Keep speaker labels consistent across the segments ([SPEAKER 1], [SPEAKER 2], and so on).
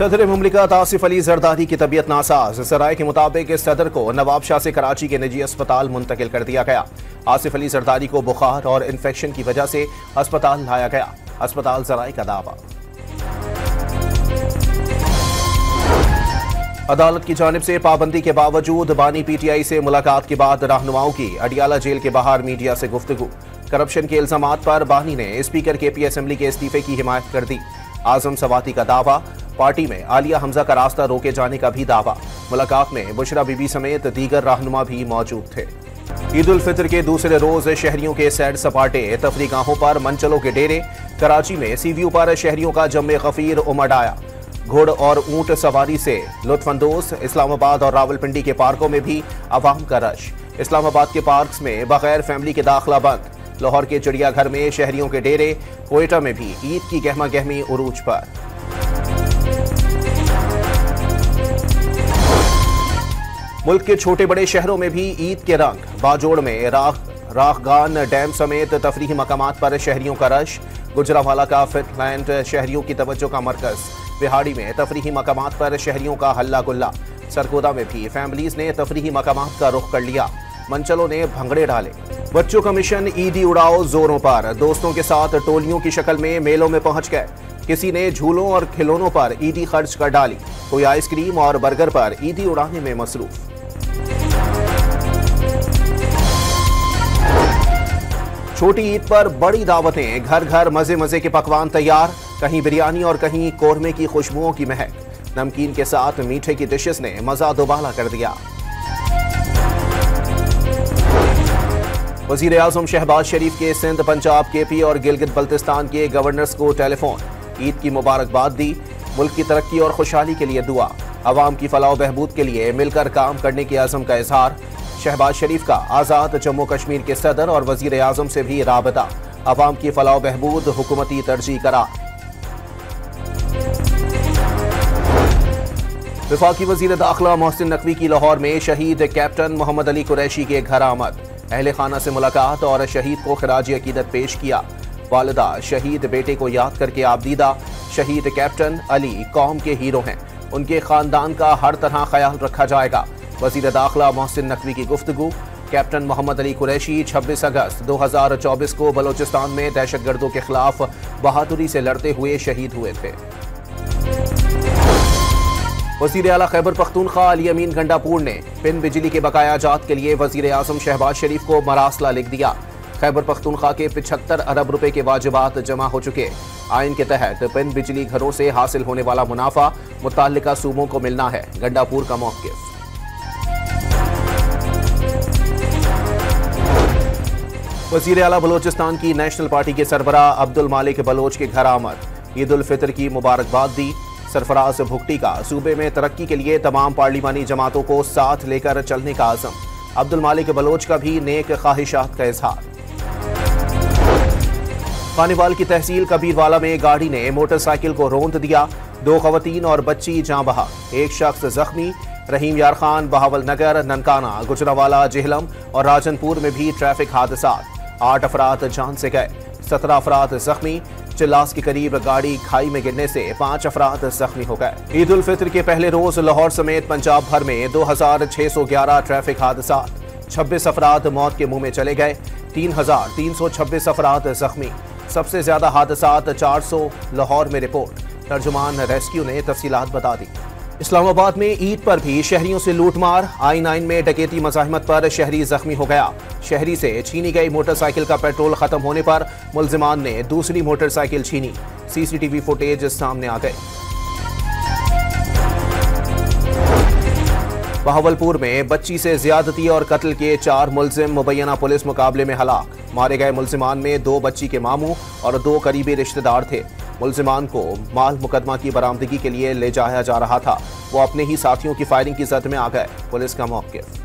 [SPEAKER 1] सदर मुमलिकत आसिफ अली जरदारी की तबीयत नासाज। सराय के मुताबिक सदर को नवाब शाह से कराची के निजी अस्पताल मुंतकिल कर दिया गया। आसिफ अली जरदारी को बुखार और इन्फेक्शन की वजह से अस्पताल लाया गया। अस्पताल जराए का दावा। अदालत की जानिब से पाबंदी के बावजूद बानी पीटीआई से मुलाकात के बाद रहनुमाओं की अडियाला जेल के बाहर मीडिया से गुफ्तगू। करप्शन के इल्जामात पर बानी ने स्पीकर केपी असेंबली के इस्तीफे की हिमायत कर दी। आजम सवाती का दावा। पार्टी में आलिया हमजा का रास्ता रोके जाने का भी दावा। मुलाकात में बुशरा बीबी समेत दीगर रहनुमा भी मौजूद थे। ईद उल फितर के दूसरे रोज शहरियों के सैर सपाटे, तफरीगाहों पर मंचलों के डेरे। कराची में सीवीयू पर शहरियों का जम्मे गफीर उमड़ आया। घोड़ और ऊंट सवारी से लुत्फानंदोज। इस्लामाबाद और रावलपिंडी के पार्कों में भी आवाम का रश। इस्लामाबाद के पार्क्स में बगैर फैमिली के दाखिला बंद। लाहौर के चिड़ियाघर में शहरियों के डेरे। कोयटा में भी ईद की गहमा गहमी उरूज पर। मुल्क के छोटे बड़े शहरों में भी ईद के रंग। बाजोड़ में राखगान डैम समेत तफरीही मकामात पर शहरियों का रश। गुजरावाला का फिटलैंड शहरियों की तवज्जो का मरकज। बिहाड़ी में तफरीही मकामात पर शहरियों का हल्ला गुल्ला। सरगोदा में भी फैमिलीज ने तफरीही मकामात का रुख कर लिया। मंचलों ने भंगड़े डाले। बच्चों का मिशन ईदी उड़ाओ जोरों पर। दोस्तों के साथ टोलियों की शक्ल में मेलों में पहुंच गए। किसी ने झूलों और खिलौनों पर ईदी खर्च कर डाली। कोई आइसक्रीम और बर्गर पर ईदी उड़ाने में मसरूफ। छोटी ईद पर बड़ी दावतें। घर घर मजे मजे के पकवान तैयार। कहीं बिरयानी और कहीं कोरमे की खुशबुओं की महक। नमकीन के साथ मीठे की डिशेस ने मजा दोबाला कर दिया। वजीर आजम शहबाज शरीफ के सिंध, पंजाब, केपी और गिलगित बल्तिस्तान के गवर्नर्स को टेलीफोन। ईद की मुबारकबाद दी। मुल्क की तरक्की और खुशहाली के लिए दुआ। अवाम की फलाह बहबूद के लिए मिलकर काम करने के अज़म का इजहार। शहबाज शरीफ का आज़ाद जम्मू कश्मीर के सदर और वजीर आजम से भी राबता। अवाम की फलाह बहबूद हुकूमती तरजीह करार। वफाकी वजीर दाखिला मोहसिन नकवी की लाहौर में शहीद कैप्टन मोहम्मद अली कुरैशी के घर आमद। अहले खाना से मुलाकात और शहीद को खराज अकीदत पेश किया। वालिदा शहीद बेटे को याद करके आबदीदा। शहीद कैप्टन अली कौम के हीरो हैं। उनके खानदान का हर तरह ख्याल रखा जाएगा। वजीर दाखिला मोहसिन नकवी की गुफ्तगू। कैप्टन मोहम्मद अली कुरैशी 26 अगस्त 2024 को बलोचिस्तान में दहशतगर्दों के खिलाफ बहादुरी से लड़ते हुए शहीद हुए थे। वज़ीर आला खैबर पख्तूनख्वा अली अमीन गंडापुर ने पिन बिजली के बकाया जात के लिए वज़ीर आज़म शहबाज शरीफ को मरासला लिख दिया। खैबर पख्तूनख्वा के 75 अरब रुपए के वाजिबात जमा हो चुके। आइन के तहत पिन बिजली घरों से हासिल होने वाला मुनाफा मुताल्लिका सूबों को मिलना है। गंडापुर का मौक़िफ़। वज़ीर आला बलोचिस्तान की नेशनल पार्टी के सरबराह अब्दुल मालिक बलोच के घर आमद। ईद उल फितर की मुबारकबाद दी। सरफराज भुगटी का सूबे में तरक्की के लिए तमाम पार्लिमानी जमातों को साथ लेकर चलने का आज़म। अब्दुल मालिक बलोच का भी नेक ख्वाहिशात का इजहार। खानेवाल की तहसील कबीरवाला में गाड़ी ने मोटरसाइकिल को रौंद दिया। 2 खवातीन और बच्ची जाँ बहा। 1 शख्स जख्मी। रहीम यार खान, बहावल नगर, ननकाना, गुजरावाला, जेहलम और राजनपुर में भी ट्रैफिक हादसात। 8 अफराद जान से गए। 17 अफराद जख्मी। चिल्लास के करीब गाड़ी खाई में गिरने से 5 अफराद जख्मी हो गए। ईद उल फितर के पहले रोज लाहौर समेत पंजाब भर में 2611 ट्रैफिक हादसात। 26 अफराद मौत के मुंह में चले गए। 3326 अफराद जख्मी। सबसे ज्यादा हादसात 400 लाहौर में रिपोर्ट। तर्जुमान रेस्क्यू ने तफसीलात बता दी। इस्लामाबाद में ईद पर भी शहरियों से लूटमार। I9 में डकैती मज़ाहिमत पर शहरी जख्मी हो गया। शहरी से छीनी गई मोटरसाइकिल का पेट्रोल खत्म होने पर मुल्जिमान ने दूसरी मोटरसाइकिल छीनी। CCTV फुटेज सामने आ गए। बहावलपुर में बच्ची से ज्यादती और कत्ल के 4 मुल्जिम मुबैना पुलिस मुकाबले में हलाक। मारे गए मुल्जिमान में 2 बच्ची के मामू और 2 करीबी रिश्तेदार थे। मुल्जिमान को माल मुकदमा की बरामदगी के लिए ले जाया जा रहा था। वो अपने ही साथियों की फायरिंग की जद में आ गए। पुलिस का मौक़िफ़।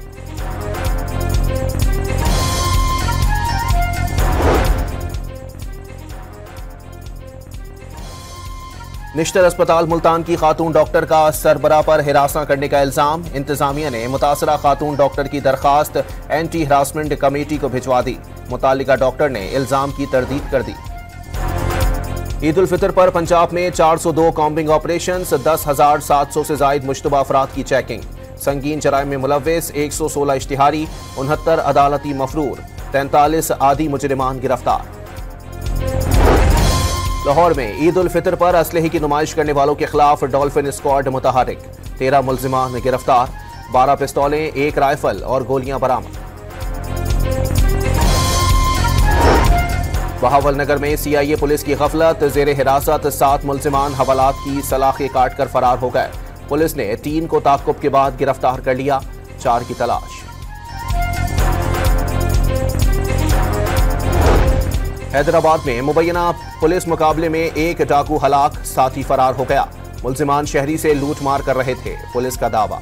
[SPEAKER 1] निश्तर अस्पताल मुल्तान की खातून डॉक्टर का सरबराह पर हिरासत करने का इल्जाम। इंतजामिया ने मुतासरा खातून डॉक्टर की दरखास्त एंटी हरासमेंट कमेटी को भिजवा दी। मुतालिका डॉक्टर ने इल्जाम की तरदीद कर दी। ईद उल फितर पर पंजाब में 402 कॉम्बिंग ऑपरेशन, 10,700 से जायद मुश्तबा अफराद की चेकिंग। संगीन जराइम में मुलव्विस 116 इश्तिहारी, 69 अदालती मफरूर, 43 आदी मुजरिमान गिरफ्तार। लाहौर में ईद उल फितर पर असलहे की नुमाइश करने वालों के खिलाफ डॉल्फिन स्क्वाड मुतहरिक, 13 मुल्जिमान गिरफ्तार, 12 पिस्तौलें, 1 राइफल और गोलियां बरामद। बहावलनगर में सीआईए पुलिस की गफलत, जेर हिरासत 7 मुल्जिमान हवालात की सलाखें काटकर फरार हो गए। पुलिस ने 3 को ताक़ुब के बाद गिरफ्तार कर लिया, 4 की तलाश। हैदराबाद में मुबैना पुलिस मुकाबले में 1 डाकू हलाक, साथी फरार हो गया। मुल्जिमान शहरी से लूट मार कर रहे थे, पुलिस का दावा।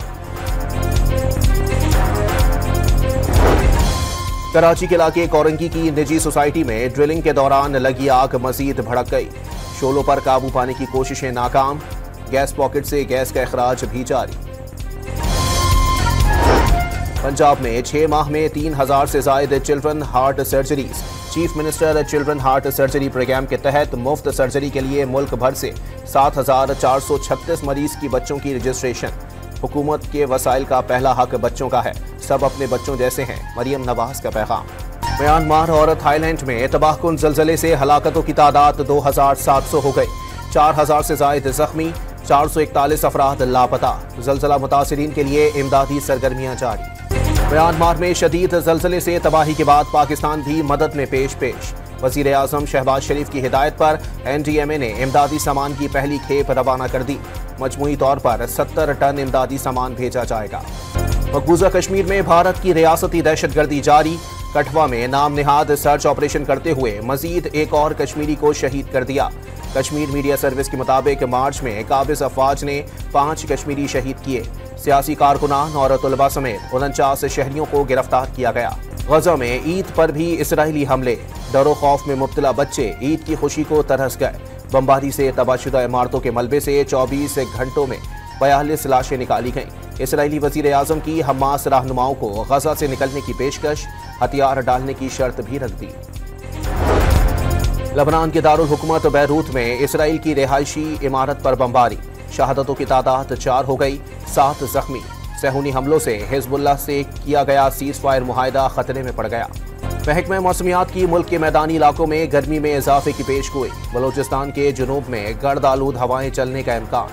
[SPEAKER 1] कराची के इलाके कोरंगी की निजी सोसाइटी में ड्रिलिंग के दौरान लगी आग मजीद भड़क गई। शोलों पर काबू पाने की कोशिशें नाकाम, गैस पॉकेट से गैस का अखराज भी जारी। पंजाब में 6 माह में 3,000 से जायद children heart surgeries. Chief minister children heart surgery programme के तहत मुफ्त सर्जरी के लिए मुल्क भर से 7,436 मरीज की बच्चों की रजिस्ट्रेशन। हुकूमत के वसाइल का पहला हक बच्चों का है, सब अपने बच्चों जैसे हैं, मरियम नवाज का पैगाम। म्यांमार और थाईलैंड में तबाहकुन जलजले से हलाकतों की तादाद 2,700 हो गई, 4,000 से जायद जख्मी, 441 अफराद लापता। जलजला मुतासिरीन के लिए इमदादी सरगर्मियां जारी। म्यांमार में शदीद जलजले से तबाही के बाद पाकिस्तान भी मदद में पेश। वजीर आजम शहबाज शरीफ की हिदायत पर NDMA ने इमदादी सामान की पहली खेप रवाना कर दी। मजमूई तौर पर 70 टन इमदादी सामान भेजा जाएगा। मकबूजा कश्मीर में भारत की रियासती दहशतगर्दी जारी। कठवा में नाम निहाद सर्च ऑपरेशन करते हुए मजीद एक और कश्मीरी को शहीद कर दिया। कश्मीर मीडिया सर्विस के मुताबिक मार्च में काबिज अफवाज ने 5 कश्मीरी शहीद किए। सियासी कारकुनान और तलबा समेत 49 शहरियों को गिरफ्तार किया गया। गजा में ईद पर भी इसराइली हमले, डरो खौफ में मुब्तला बच्चे ईद की खुशी को तरस गए। बमबारी से तबाहशुदा इमारतों के मलबे से 24 घंटों में 42 लाशें निकाली गईं। इसराइली वजीर आजम की हमास रहनुमाओं को गजा से निकलने की पेशकश, हथियार डालने की शर्त भी रख दी। लबनान के दारुल हुकूमत बैरूत में इसराइल की रिहायशी इमारत पर बमबारी, शहादतों की तादाद 4 हो गई, 7 जख्मी। सहूनी हमलों से हिजबुल्लाह से किया गया सीज फायर मुआहिदा खतरे में पड़ गया। महकमा मौसमियात की मुल्क के मैदानी इलाकों में गर्मी में इजाफे की पेशगोई, बलोचिस्तान के जुनूब में गर्द आलूद हवाएं चलने का इम्कान।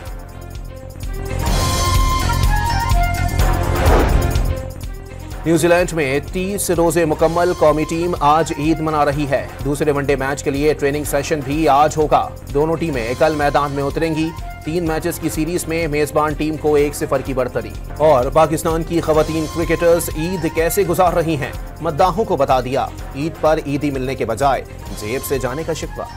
[SPEAKER 1] न्यूजीलैंड में 30 रोजे मुकम्मल, कौमी टीम आज ईद मना रही है। दूसरे वनडे मैच के लिए ट्रेनिंग सेशन भी आज होगा। दोनों टीमें कल मैदान में उतरेंगी। 3 मैचेस की सीरीज में मेजबान टीम को 1-0 की बढ़तरी। और पाकिस्तान की खवातीन क्रिकेटर्स ईद कैसे गुजार रही हैं, मद्दाहों को बता दिया। ईद पर ईदी मिलने के बजाय जेब से जाने का शिकवा।